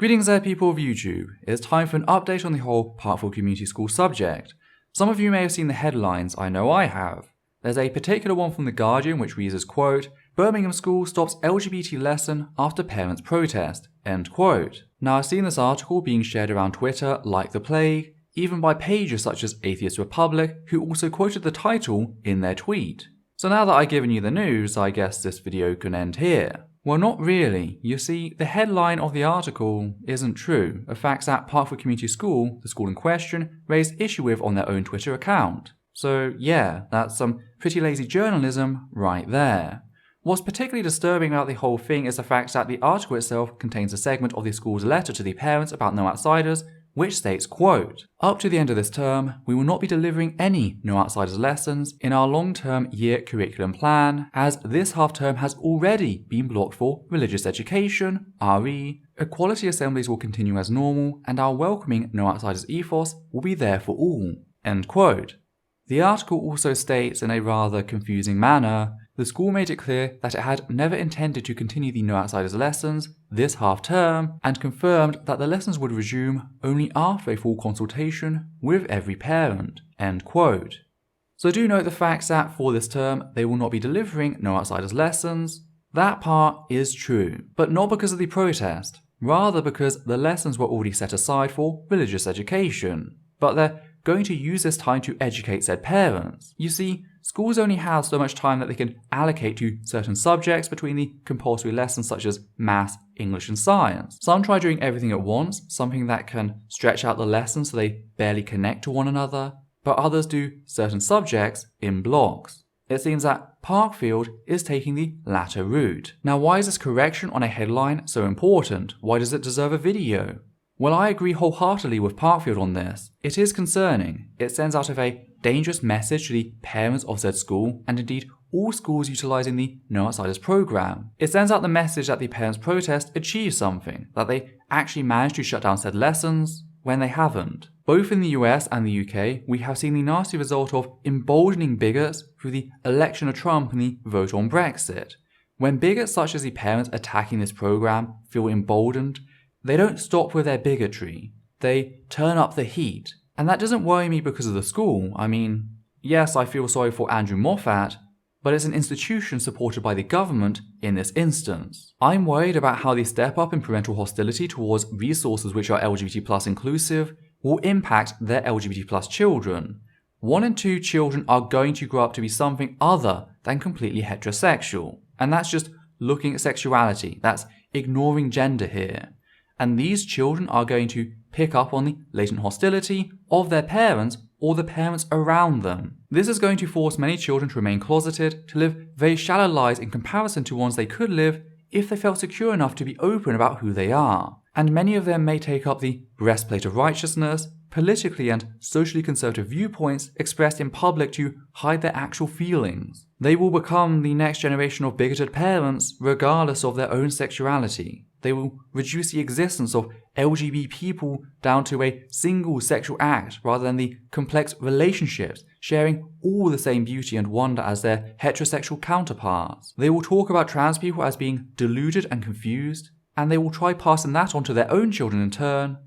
Greetings there people of YouTube, it's time for an update on the whole Parkfield Community School subject. Some of you may have seen the headlines, I know I have. There's a particular one from The Guardian which reads as quote, Birmingham school stops LGBT lesson after parents protest, end quote. Now I've seen this article being shared around Twitter like the plague, even by pages such as Atheist Republic, who also quoted the title in their tweet. So now that I've given you the news, I guess this video can end here. Well, not really. You see, the headline of the article isn't true of facts that Parkfield Community School, the school in question, raised issue with on their own Twitter account. So yeah, that's some pretty lazy journalism right there. What's particularly disturbing about the whole thing is the fact that the article itself contains a segment of the school's letter to the parents about no outsiders, which states, quote, up to the end of this term, we will not be delivering any No Outsiders lessons in our long-term year curriculum plan, as this half-term has already been blocked for religious education, RE, equality assemblies will continue as normal, and our welcoming No Outsiders ethos will be there for all, end quote. The article also states in a rather confusing manner, the school made it clear that it had never intended to continue the No Outsiders lessons this half-term and confirmed that the lessons would resume only after a full consultation with every parent, end quote. So do note the facts that for this term they will not be delivering No Outsiders lessons. That part is true, but not because of the protest, rather because the lessons were already set aside for religious education, but they're going to use this time to educate said parents. You see, schools only have so much time that they can allocate to certain subjects between the compulsory lessons such as maths, English and science. Some try doing everything at once, something that can stretch out the lessons so they barely connect to one another, but others do certain subjects in blocks. It seems that Parkfield is taking the latter route. Now why is this correction on a headline so important? Why does it deserve a video? Well, I agree wholeheartedly with Parkfield on this. It is concerning. It sends out a dangerous message to the parents of said school, and indeed all schools utilising the No Outsiders program. It sends out the message that the parents' protest achieved something, that they actually managed to shut down said lessons, when they haven't. Both in the US and the UK, we have seen the nasty result of emboldening bigots through the election of Trump and the vote on Brexit. When bigots such as the parents attacking this program feel emboldened, they don't stop with their bigotry, they turn up the heat. And that doesn't worry me because of the school. I mean, yes, I feel sorry for Andrew Moffat, but it's an institution supported by the government in this instance. I'm worried about how the step up in parental hostility towards resources which are LGBT+ inclusive will impact their LGBT+ children. 1 in 2 children are going to grow up to be something other than completely heterosexual. And that's just looking at sexuality, that's ignoring gender here. And these children are going to pick up on the latent hostility of their parents or the parents around them. This is going to force many children to remain closeted, to live very shallow lives in comparison to ones they could live if they felt secure enough to be open about who they are. And many of them may take up the breastplate of righteousness, politically and socially conservative viewpoints expressed in public to hide their actual feelings. They will become the next generation of bigoted parents regardless of their own sexuality. They will reduce the existence of LGBT people down to a single sexual act rather than the complex relationships sharing all the same beauty and wonder as their heterosexual counterparts. They will talk about trans people as being deluded and confused, and they will try passing that on to their own children in turn,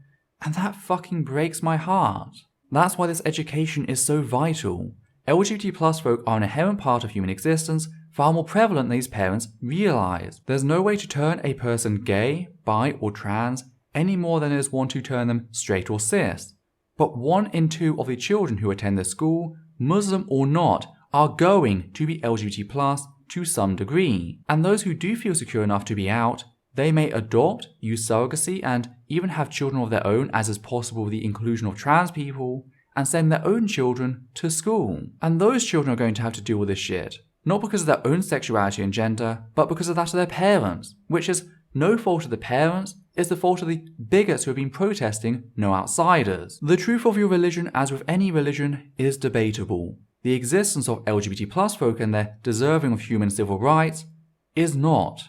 and that fucking breaks my heart. That's why this education is so vital. LGBT+ folk are an inherent part of human existence, far more prevalent than these parents realise. There's no way to turn a person gay, bi or trans any more than there is one to turn them straight or cis. But 1 in 2 of the children who attend this school, Muslim or not, are going to be LGBT+ to some degree. And those who do feel secure enough to be out, they may adopt, use surrogacy and even have children of their own, as is possible with the inclusion of trans people, and send their own children to school. And those children are going to have to deal with this shit. Not because of their own sexuality and gender, but because of that of their parents, which is no fault of the parents, it's the fault of the bigots who have been protesting No Outsiders. The truth of your religion, as with any religion, is debatable. The existence of LGBT+ folk and their deserving of human civil rights is not.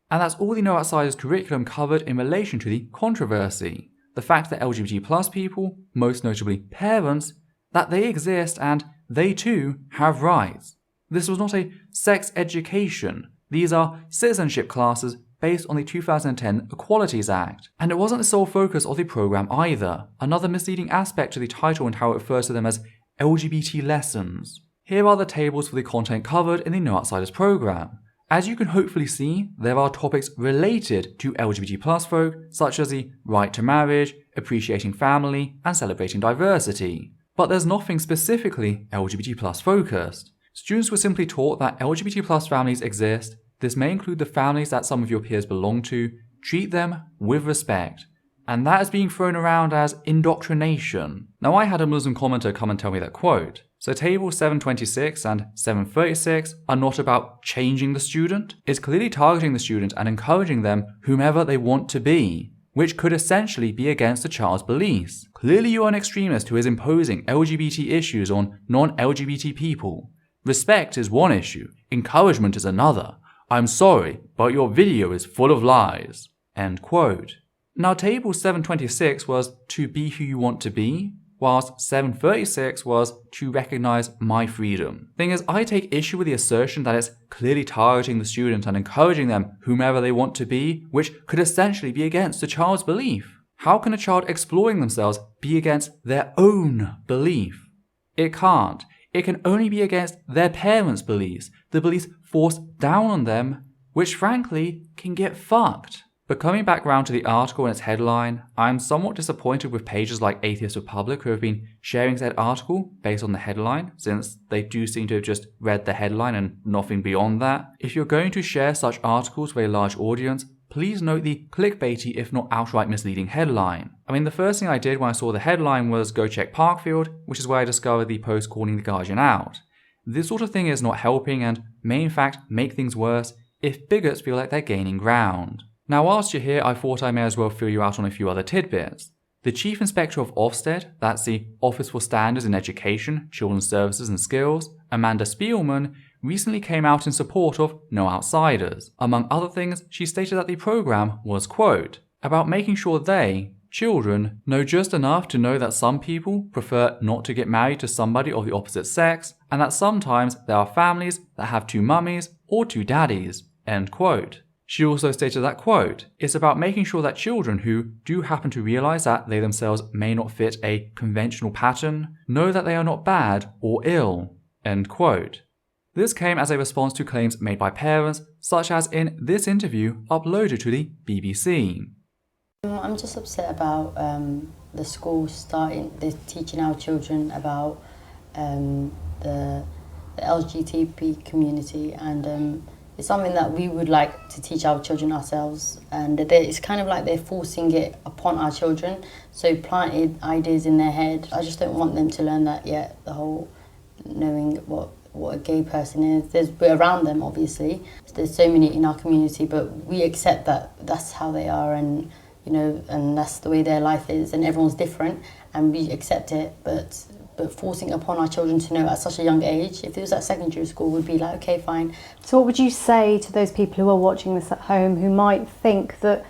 And that's all the No Outsiders curriculum covered in relation to the controversy. The fact that LGBT+ people, most notably parents, that they exist and they too have rights. This was not a sex education. These are citizenship classes based on the 2010 Equalities Act. And it wasn't the sole focus of the programme either. Another misleading aspect to the title and how it refers to them as LGBT lessons. Here are the tables for the content covered in the No Outsiders programme. As you can hopefully see, there are topics related to LGBT+ folk, such as the right to marriage, appreciating family, and celebrating diversity. But there's nothing specifically LGBT+ focused. Students were simply taught that LGBT+ families exist. This may include the families that some of your peers belong to. Treat them with respect. And that is being thrown around as indoctrination. Now, I had a Muslim commenter come and tell me that quote. So tables 726 and 736 are not about changing the student. It's clearly targeting the student and encouraging them whomever they want to be, which could essentially be against the child's beliefs. Clearly you are an extremist who is imposing LGBT issues on non-LGBT people. Respect is one issue, encouragement is another. I'm sorry, but your video is full of lies. End quote. Now table 726 was to be who you want to be, whilst 736 was to recognise my freedom. Thing is, I take issue with the assertion that it's clearly targeting the student and encouraging them whomever they want to be, which could essentially be against the child's belief. How can a child exploring themselves be against their own belief? It can't. It can only be against their parents' beliefs, the beliefs forced down on them, which frankly can get fucked. But coming back round to the article and its headline, I'm somewhat disappointed with pages like Atheist Republic who have been sharing said article based on the headline, since they do seem to have just read the headline and nothing beyond that. If you're going to share such articles with a large audience, please note the clickbaity if not outright misleading headline. I mean, the first thing I did when I saw the headline was go check Parkfield, which is where I discovered the post calling the Guardian out. This sort of thing is not helping and may in fact make things worse if bigots feel like they're gaining ground. Now, whilst you're here, I thought I may as well fill you out on a few other tidbits. The Chief Inspector of Ofsted, that's the Office for Standards in Education, Children's Services and Skills, Amanda Spielman, recently came out in support of No Outsiders. Among other things, she stated that the programme was, quote, about making sure they, children, know just enough to know that some people prefer not to get married to somebody of the opposite sex, and that sometimes there are families that have two mummies or two daddies, end quote. She also stated that, quote, it's about making sure that children who do happen to realise that they themselves may not fit a conventional pattern know that they are not bad or ill, end quote. This came as a response to claims made by parents, such as in this interview uploaded to the BBC. I'm just upset about the school they're teaching our children about the LGBT community, and it's something that we would like to teach our children ourselves, and it's kind of like they're forcing it upon our children, so planted ideas in their head. I just don't want them to learn that yet, the whole knowing what a gay person is. We're around them, obviously. There's so many in our community, but we accept that that's how they are, and you know, and that's the way their life is, and everyone's different, and we accept it, but forcing upon our children to know at such a young age, if it was at secondary school, would be like, okay, fine. So what would you say to those people who are watching this at home who might think that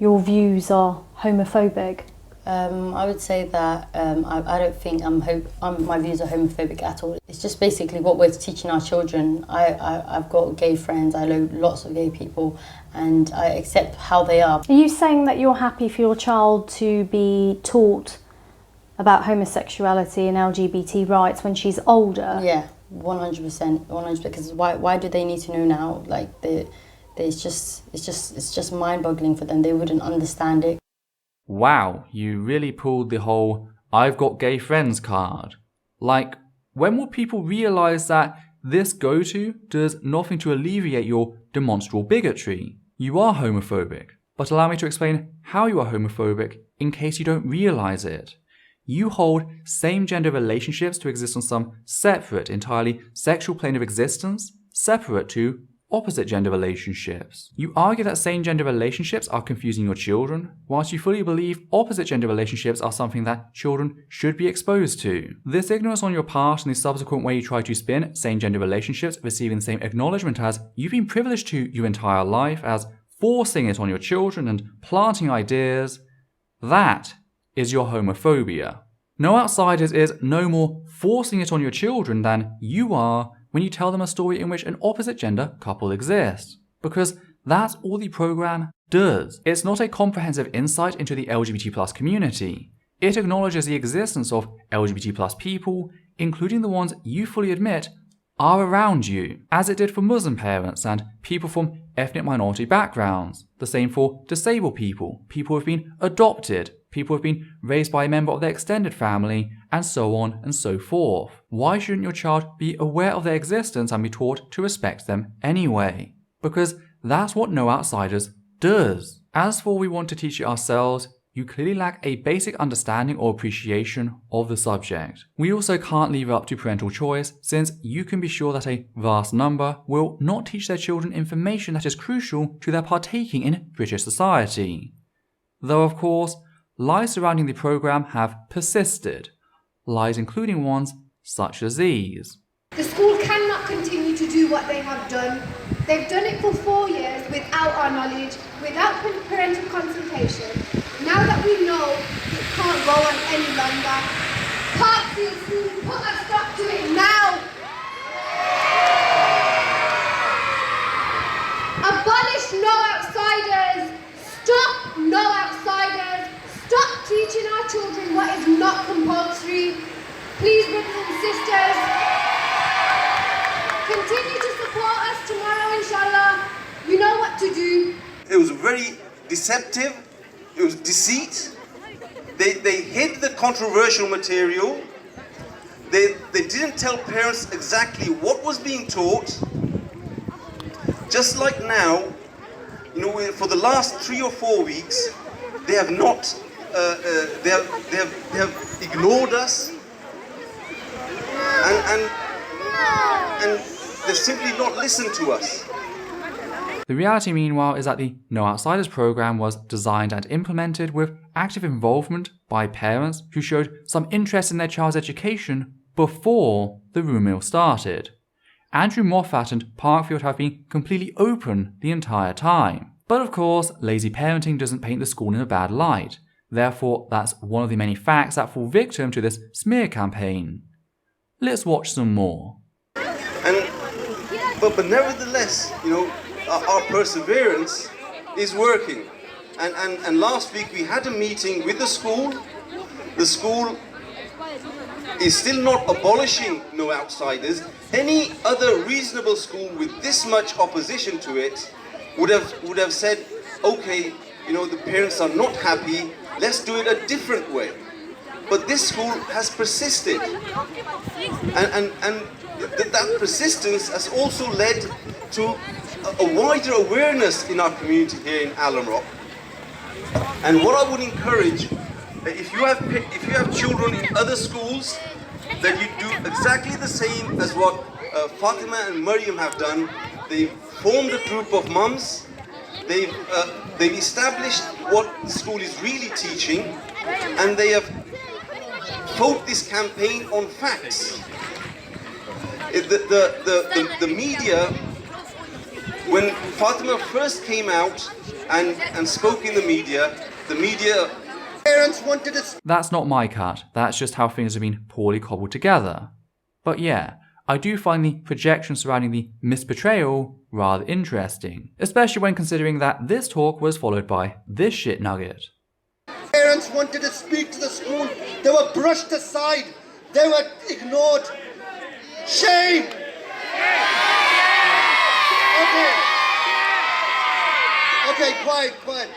your views are homophobic? I would say that I don't think my views are homophobic at all. It's just basically what we're teaching our children. I've got gay friends, I know lots of gay people, and I accept how they are. Are you saying that you're happy for your child to be taught about homosexuality and LGBT rights when she's older? Yeah, 100%, because why do they need to know now? Like, it's just mind-boggling for them. They wouldn't understand it. Wow, you really pulled the whole I've got gay friends card. Like, when will people realise that this go-to does nothing to alleviate your demonstrable bigotry? You are homophobic, but allow me to explain how you are homophobic in case you don't realise it. You hold same-gender relationships to exist on some separate, entirely sexual plane of existence, separate to opposite gender relationships. You argue that same-gender relationships are confusing your children, whilst you fully believe opposite gender relationships are something that children should be exposed to. This ignorance on your part and the subsequent way you try to spin same-gender relationships receiving the same acknowledgement as you've been privileged to your entire life, as forcing it on your children and planting ideas, that is your homophobia. No Outsiders is no more forcing it on your children than you are when you tell them a story in which an opposite gender couple exists. Because That's all the program does. It's not a comprehensive insight into the LGBT+ community. It acknowledges the existence of LGBT+ people, including the ones you fully admit are around you, as it did for Muslim parents and people from ethnic minority backgrounds. The same for disabled people, people who have been adopted, people who have been raised by a member of their extended family, and so on and so forth. Why shouldn't your child be aware of their existence and be taught to respect them anyway? Because that's what No Outsiders does. As for we want to teach it ourselves, you clearly lack a basic understanding or appreciation of the subject. We also can't leave it up to parental choice, since you can be sure that a vast number will not teach their children information that is crucial to their partaking in British society. Though of course, lies surrounding the programme have persisted, lies including ones such as these. The school cannot continue to do what they have done. They've done it for 4 years without our knowledge, without parental consultation. Now that we know it can't go on any longer, Parkfield school, put a stop to it now! Abolish No Outsiders! Stop No Outsiders! Stop teaching our children what is not compulsory. Please, brothers and sisters, continue to support us tomorrow, inshallah. You know what to do. It was very deceptive. It was deceit. They hid the controversial material. They didn't tell parents exactly what was being taught. Just like now, for the last 3 or 4 weeks, they have not. They have ignored us, and they simply not listened to us. The reality, meanwhile, is that the No Outsiders programme was designed and implemented with active involvement by parents who showed some interest in their child's education before the rumour mill started. Andrew Moffat and Parkfield have been completely open the entire time. But of course, lazy parenting doesn't paint the school in a bad light. Therefore, that's one of the many facts that fall victim to this smear campaign. Let's watch some more. But nevertheless, our perseverance is working. And last week we had a meeting with the school. The school is still not abolishing No Outsiders. Any other reasonable school with this much opposition to it would have said, okay, the parents are not happy, let's do it a different way. But this school has persisted. And that persistence has also led to a wider awareness in our community here in Alum Rock. And what I would encourage, if you have children in other schools, that you do exactly the same as what Fatima and Maryam have done. They've formed a group of mums. They've established what the school is really teaching, and they have fought this campaign on facts. The media, when Fatima first came out and spoke in the media parents wanted to... That's not my cut, that's just how things have been poorly cobbled together. But yeah, I do find the projection surrounding the misportrayal rather interesting, especially when considering that this talk was followed by this shit nugget. Parents wanted to speak to the school, they were brushed aside, they were ignored. Shame! Okay, quiet.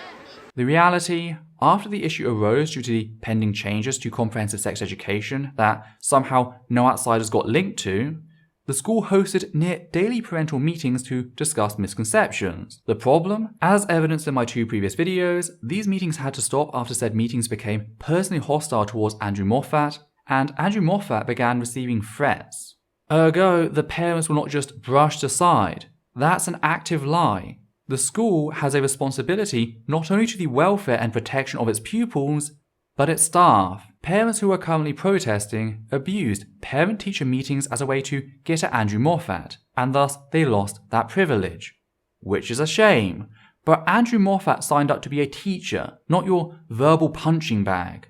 The reality, after the issue arose due to the pending changes to comprehensive sex education that somehow No Outsiders got linked to, the school hosted near daily parental meetings to discuss misconceptions. The problem, as evidenced in my 2 previous videos, these meetings had to stop after said meetings became personally hostile towards Andrew Moffat, and Andrew Moffat began receiving threats. Ergo, the parents were not just brushed aside. That's an active lie. The school has a responsibility not only to the welfare and protection of its pupils, but its staff. Parents who are currently protesting abused parent-teacher meetings as a way to get at Andrew Moffat, and thus they lost that privilege. Which is a shame, but Andrew Moffat signed up to be a teacher, not your verbal punching bag.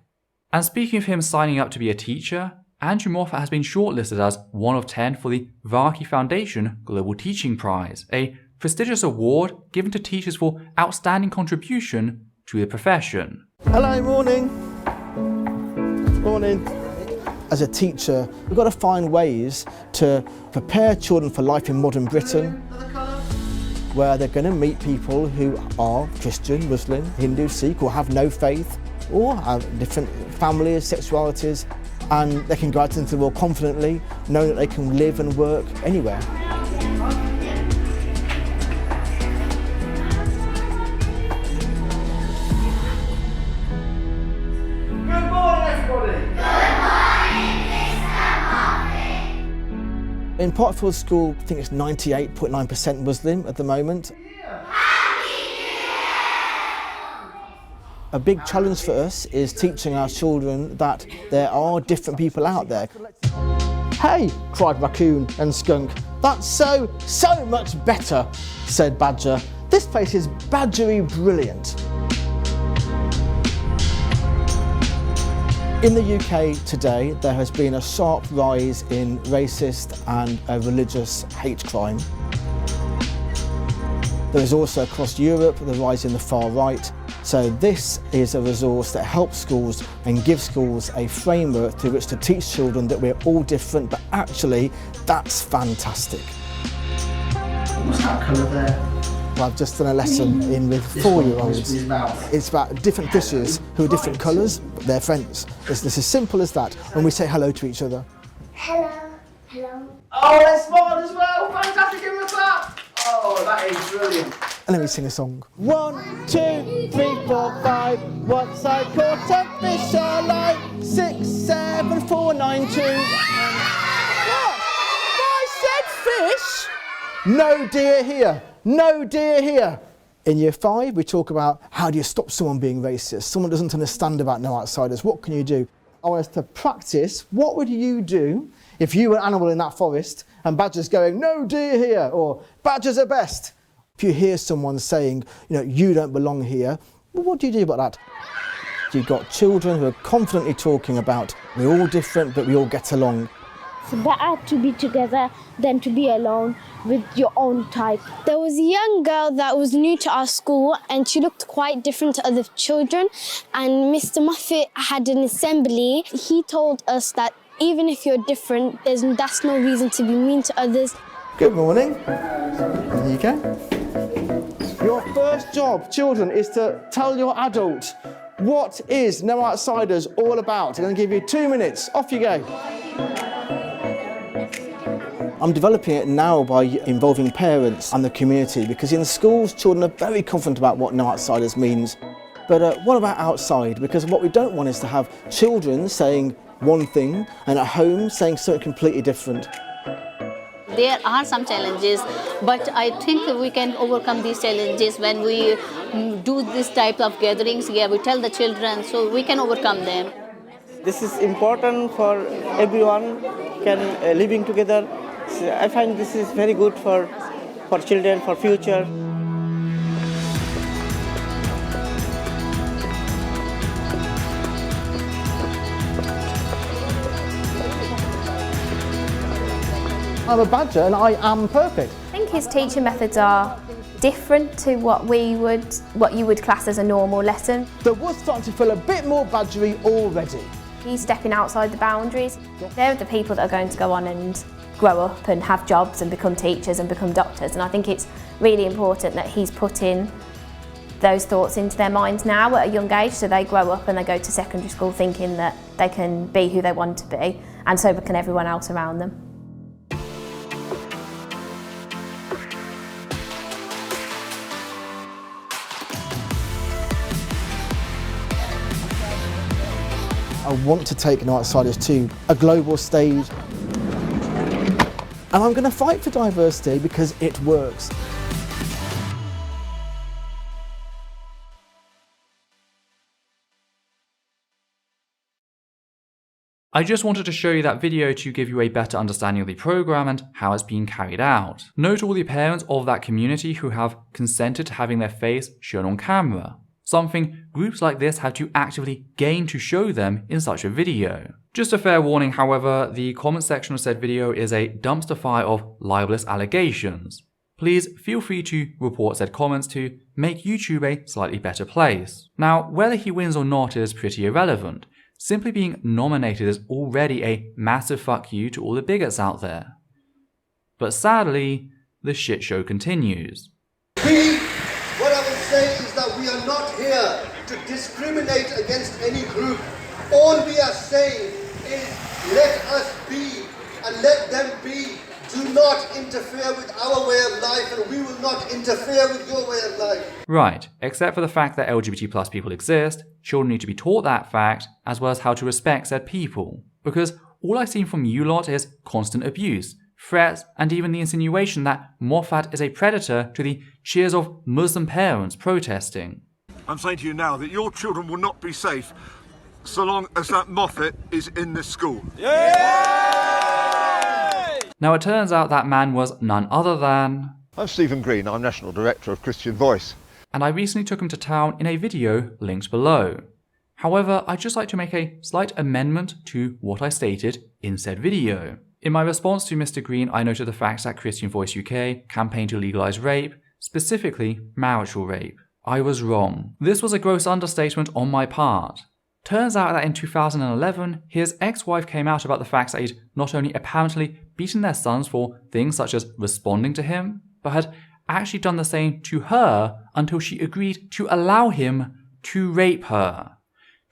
And speaking of him signing up to be a teacher, Andrew Moffat has been shortlisted as one of 10 for the Varkey Foundation Global Teaching Prize, a prestigious award given to teachers for outstanding contribution to the profession. Hello, morning. Morning. As a teacher, we've got to find ways to prepare children for life in modern Britain, where they're going to meet people who are Christian, Muslim, Hindu, Sikh, or have no faith, or have different families, sexualities, and they can go out into the world confidently, knowing that they can live and work anywhere. In Parkfield School, I think it's 98.9% Muslim at the moment. A big challenge for us is teaching our children that there are different people out there. Hey, cried Raccoon and Skunk. That's so much better, said Badger. This place is badgery brilliant. In the UK today, there has been a sharp rise in racist and religious hate crime. There is also across Europe the rise in the far right. So this is a resource that helps schools and gives schools a framework through which to teach children that we're all different, but actually that's fantastic. What's that colour there? Well, I've just done a lesson in with 4-year-olds. It's about different fishes who are different colours, but they're friends. It's as simple as that when we say hello to each other. Hello. Hello. Oh, they're smart as well. Fantastic, give them a clap. Oh, that is brilliant. And let me sing a song. 1, 2, 3, 4, 5. Once I caught a fish alive. 6, 7, 4, 9, 2. What? I said fish? No deer here. No deer here. In year 5, we talk about how do you stop someone being racist? Someone doesn't understand about no outsiders. What can you do? I want us to practice. What would you do if you were an animal in that forest and badgers going, no deer here, or badgers are best? If you hear someone saying, you don't belong here, well, what do you do about that? You've got children who are confidently talking about we're all different, but we all get along. It's better to be together than to be alone with your own type. There was a young girl that was new to our school and she looked quite different to other children, and Mr. Muffet had an assembly. He told us that even if you're different, that's no reason to be mean to others. Good morning. There you go. Your first job, children, is to tell your adult what is No Outsiders all about. I'm going to give you 2 minutes. Off you go. I'm developing it now by involving parents and the community, because in the schools, children are very confident about what No Outsiders means. But what about outside? Because what we don't want is to have children saying one thing and at home saying something completely different. There are some challenges, but I think we can overcome these challenges when we do this type of gatherings. Yeah, we tell the children, so we can overcome them. This is important for everyone can living together. So I find this is very good for children, for future. I'm a badger and I am perfect. I think his teaching methods are different to what you would class as a normal lesson. The wood's starting to feel a bit more badgery already. He's stepping outside the boundaries. They're the people that are going to go on and grow up and have jobs and become teachers and become doctors, and I think it's really important that he's putting those thoughts into their minds now at a young age, so they grow up and they go to secondary school thinking that they can be who they want to be, and so can everyone else around them. I want to take No Outsiders to a global stage. And I'm going to fight for diversity because it works. I just wanted to show you that video to give you a better understanding of the program and how it's being carried out. Note all the parents of that community who have consented to having their face shown on camera. Something groups like this have to actively gain to show them in such a video. Just a fair warning, however, the comment section of said video is a dumpster fire of libelous allegations. please feel free to report said comments to make YouTube a slightly better place. Now, whether he wins or not is pretty irrelevant. Simply being nominated is already a massive fuck you to all the bigots out there. But sadly, the shit show continues. What I will say is that we are not here to discriminate against any group. All we are saying is let us be and let them be. Do not interfere with our way of life, and we will not interfere with your way of life. Right, except for the fact that LGBT plus people exist, children need to be taught that fact, as well as how to respect said people. Because all I've seen from you lot is constant abuse, threats, and even the insinuation that Moffat is a predator to the cheers of Muslim parents protesting. I'm saying to you now that your children will not be safe so long as that Moffat is in this school. Now it turns out that man was none other than... I'm Stephen Green, I'm National Director of Christian Voice. And I recently took him to town in a video linked below. However, I'd just like to make a slight amendment to what I stated in said video. In my response to Mr. Green, I noted the fact that Christian Voice UK campaigned to legalise rape, specifically marital rape. I was wrong. This was a gross understatement on my part. Turns out that in 2011, his ex-wife came out about the fact that he'd not only apparently beaten their sons for things such as responding to him, but had actually done the same to her until she agreed to allow him to rape her.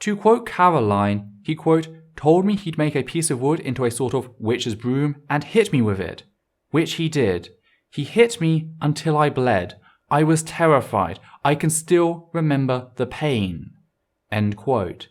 To quote Caroline, he quote, told me he'd make a piece of wood into a sort of witch's broom and hit me with it. Which he did. He hit me until I bled. I was terrified. I can still remember the pain. End quote.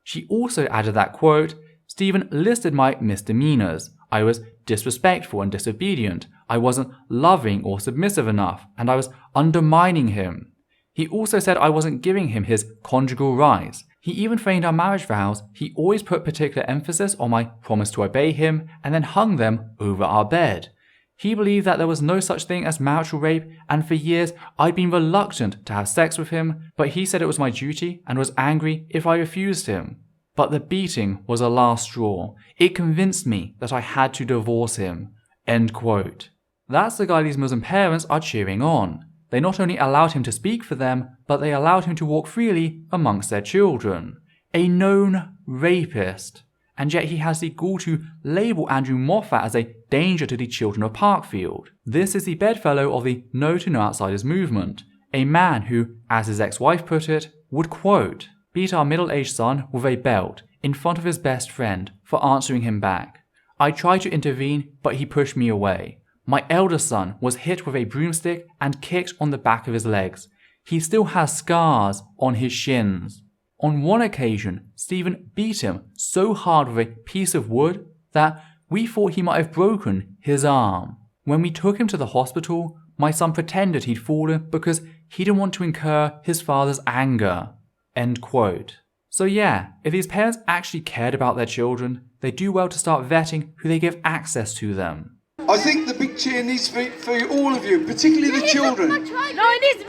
She also added that, quote, Stephen listed my misdemeanors. I was disrespectful and disobedient. I wasn't loving or submissive enough, and I was undermining him. He also said I wasn't giving him his conjugal rights. He even framed our marriage vows. He always put particular emphasis on my promise to obey him and then hung them over our bed. He believed that there was no such thing as marital rape, and for years I'd been reluctant to have sex with him, but he said it was my duty and was angry if I refused him. But the beating was a last straw. It convinced me that I had to divorce him. End quote. That's the guy these Muslim parents are cheering on. They not only allowed him to speak for them, but they allowed him to walk freely amongst their children. A known rapist. And yet he has the gall to label Andrew Moffat as a danger to the children of Parkfield. This is the bedfellow of the No to No Outsiders movement, a man who, as his ex-wife put it, would, quote, beat our middle-aged son with a belt in front of his best friend for answering him back. I tried to intervene, but he pushed me away. My eldest son was hit with a broomstick and kicked on the back of his legs. He still has scars on his shins. On one occasion, Stephen beat him so hard with a piece of wood that we thought he might have broken his arm. When we took him to the hospital, my son pretended he'd fallen because he didn't want to incur his father's anger. End quote. So yeah, if these parents actually cared about their children, they do well to start vetting who they give access to them. I think the big cheer needs to be for all of you, particularly the children.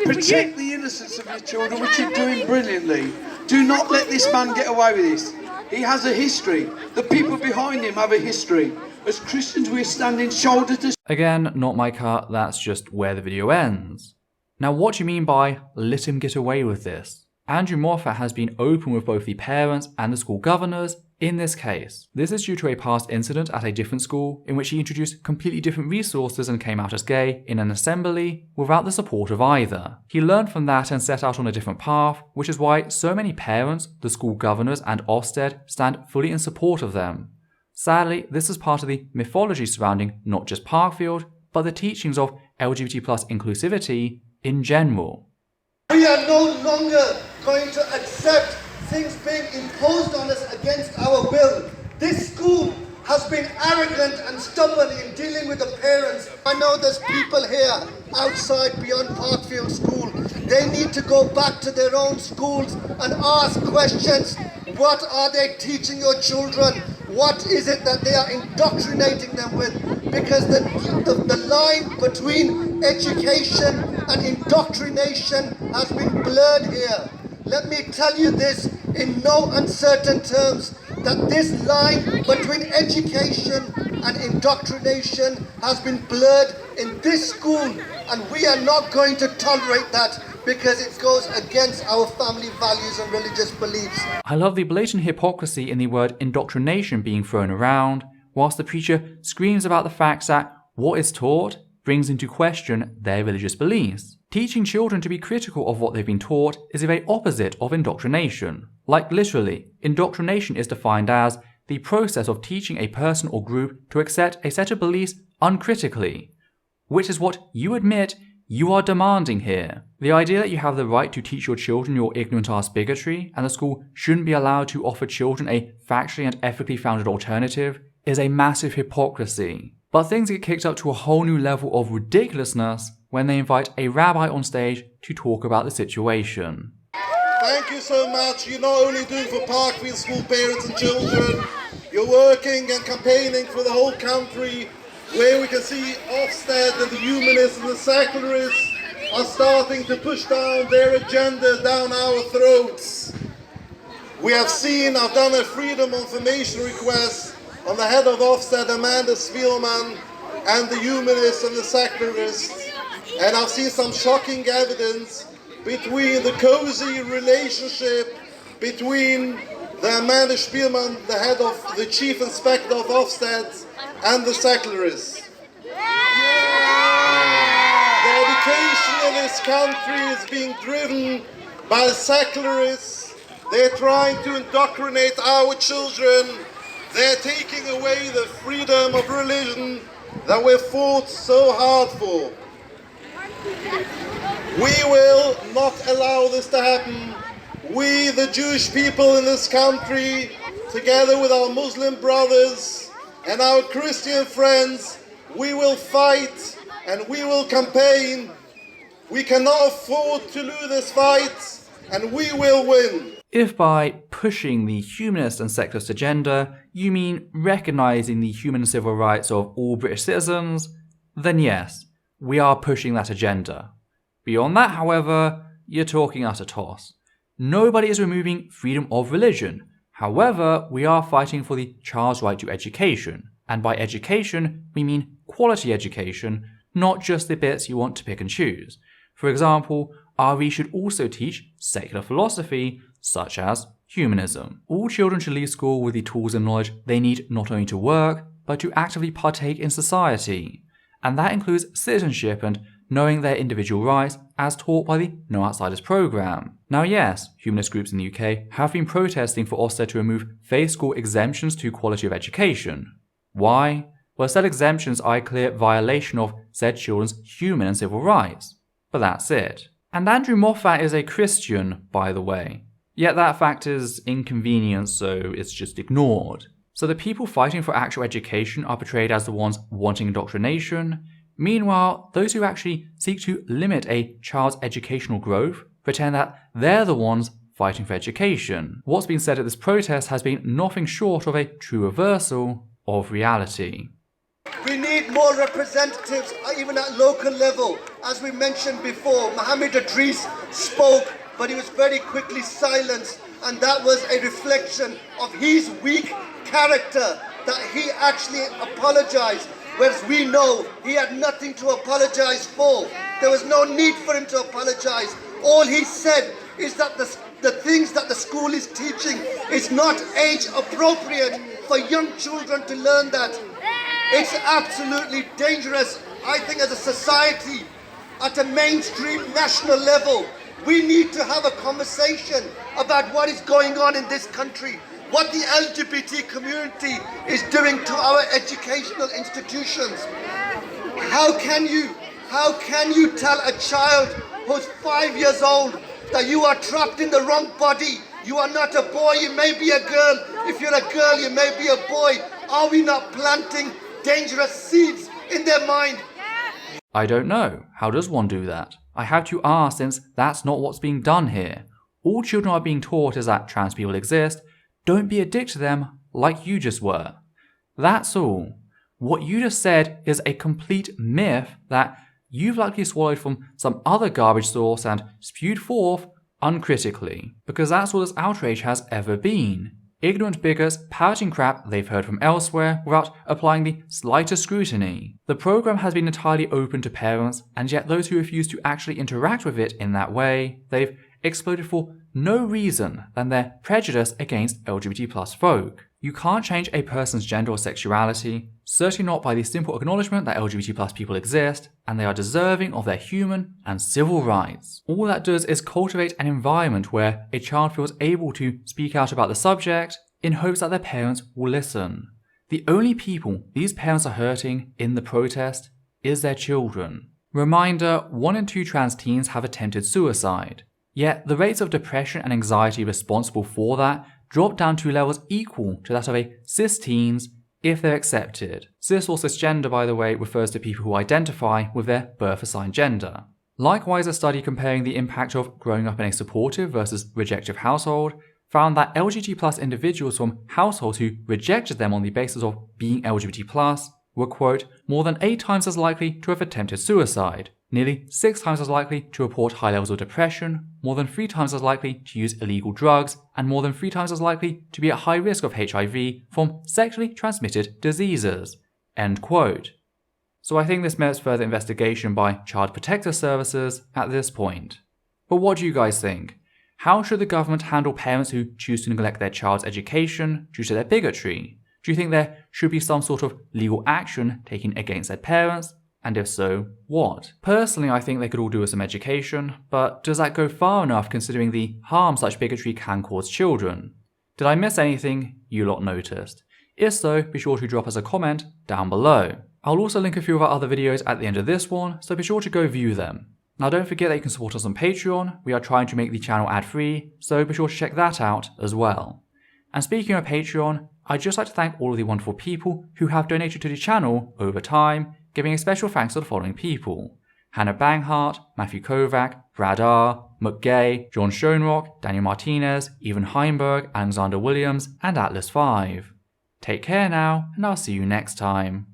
Protect the innocence of your children, which you're doing brilliantly. Do not let this man get away with this. He has a history. The people behind him have a history. As Christians, we're standing shoulder to... Again, not my cut, that's just where the video ends. Now what do you mean by let him get away with this? Andrew Moffat has been open with both the parents and the school governors in this case. This is due to a past incident at a different school in which he introduced completely different resources and came out as gay in an assembly without the support of either. He learned from that and set out on a different path, which is why so many parents, the school governors and Ofsted stand fully in support of them. Sadly, this is part of the mythology surrounding not just Parkfield, but the teachings of LGBT plus inclusivity in general. We are no longer going to accept things being imposed on us against our will. This school has been arrogant and stubborn in dealing with the parents. I know there's people here outside beyond Parkfield School. They need to go back to their own schools and ask questions. What are they teaching your children? What is it that they are indoctrinating them with? Because the line between education and indoctrination has been blurred here. Let me tell you this in no uncertain terms, that this line between education and indoctrination has been blurred in this school, and we are not going to tolerate that because it goes against our family values and religious beliefs. I love the blatant hypocrisy in the word indoctrination being thrown around, whilst the preacher screams about the fact that what is taught brings into question their religious beliefs. Teaching children to be critical of what they've been taught is the very opposite of indoctrination. Like literally, indoctrination is defined as the process of teaching a person or group to accept a set of beliefs uncritically, which is what you admit you are demanding here. The idea that you have the right to teach your children your ignorant-ass bigotry and the school shouldn't be allowed to offer children a factually and ethically founded alternative is a massive hypocrisy. But things get kicked up to a whole new level of ridiculousness when they invite a rabbi on stage to talk about the situation. Thank you so much. You're not only doing for Parkfield school parents and children, you're working and campaigning for the whole country, where we can see Ofsted and the humanists and the secularists are starting to push down their agenda down our throats. We have seen, I've done a freedom of information request on the head of Ofsted, Amanda Spielman, and the humanists and the secularists, and I've seen some shocking evidence between the cozy relationship between the Amanda Spielman, the head of the chief inspector of Ofsted, and the secularists. The education in this country is being driven by the secularists. They're trying to indoctrinate our children. They're taking away the freedom of religion that we fought so hard for. We will not allow this to happen. We, the Jewish people in this country, together with our Muslim brothers and our Christian friends, we will fight and we will campaign. We cannot afford to lose this fight, and we will win. If by pushing the humanist and secularist agenda you mean recognising the human and civil rights of all British citizens, then yes, we are pushing that agenda. Beyond that, however, you're talking utter toss. Nobody is removing freedom of religion. However, we are fighting for the child's right to education. And by education, we mean quality education, not just the bits you want to pick and choose. For example, RE should also teach secular philosophy, such as humanism. All children should leave school with the tools and knowledge they need not only to work, but to actively partake in society. And that includes citizenship and knowing their individual rights as taught by the No Outsiders programme. Now yes, humanist groups in the UK have been protesting for Ofsted to remove faith school exemptions to quality of education. Why? Well, said exemptions are a clear violation of said children's human and civil rights. But that's it. And Andrew Moffat is a Christian, by the way. Yet that fact is inconvenient, so it's just ignored. So the people fighting for actual education are portrayed as the ones wanting indoctrination. Meanwhile, those who actually seek to limit a child's educational growth pretend that they're the ones fighting for education. What's been said at this protest has been nothing short of a true reversal of reality. We need more representatives, even at local level. As we mentioned before, Mohammed Idris spoke, but he was very quickly silenced, and that was a reflection of his weak character, that he actually apologized, whereas we know he had nothing to apologize for. There was no need for him to apologize. All he said is that the things that the school is teaching is not age appropriate for young children to learn that. It's absolutely dangerous. I think as a society, at a mainstream national level, we need to have a conversation about what is going on in this country, what the LGBT community is doing to our educational institutions. How can you tell a child who's 5 years old that you are trapped in the wrong body? You are not a boy, you may be a girl. If you're a girl, you may be a boy. Are we not planting dangerous seeds in their mind? I don't know. How does one do that? I have to ask, since that's not what's being done here. All children are being taught is that trans people exist. Don't be a dick to them like you just were. That's all. What you just said is a complete myth that you've likely swallowed from some other garbage source and spewed forth uncritically, because that's all this outrage has ever been. ignorant bigots parroting crap they've heard from elsewhere without applying the slightest scrutiny. The program has been entirely open to parents, and yet those who refuse to actually interact with it in that way, they've exploded for no reason than their prejudice against LGBT+ folk. You can't change a person's gender or sexuality, certainly not by the simple acknowledgement that LGBT+ people exist, and they are deserving of their human and civil rights. All that does is cultivate an environment where a child feels able to speak out about the subject in hopes that their parents will listen. The only people these parents are hurting in the protest is their children. Reminder, 1 in 2 trans teens have attempted suicide. Yet the rates of depression and anxiety responsible for that drop down to levels equal to that of a cis teens if they're accepted. Cis or cisgender, by the way, refers to people who identify with their birth assigned gender. Likewise, a study comparing the impact of growing up in a supportive versus rejective household found that LGBT+ individuals from households who rejected them on the basis of being LGBT+ were, quote, more than 8 times as likely to have attempted suicide, nearly 6 times as likely to report high levels of depression, more than 3 times as likely to use illegal drugs, and more than 3 times as likely to be at high risk of HIV from sexually transmitted diseases, end quote. So I think this merits further investigation by Child Protective Services at this point. But what do you guys think? How should the government handle parents who choose to neglect their child's education due to their bigotry? Do you think there should be some sort of legal action taken against their parents? And if so, what? Personally, I think they could all do with some education, but does that go far enough considering the harm such bigotry can cause children? Did I miss anything you lot noticed? If so, be sure to drop us a comment down below. I'll also link a few of our other videos at the end of this one, so be sure to go view them. Now don't forget that you can support us on Patreon. We are trying to make the channel ad-free, so be sure to check that out as well. And speaking of Patreon, I'd just like to thank all of the wonderful people who have donated to the channel over time, giving a special thanks to the following people: Hannah Banghart, Matthew Kovac, Brad R, McGay, John Schoenrock, Daniel Martinez, Evan Heimberg, Alexander Williams, and Atlas5. Take care now, and I'll see you next time.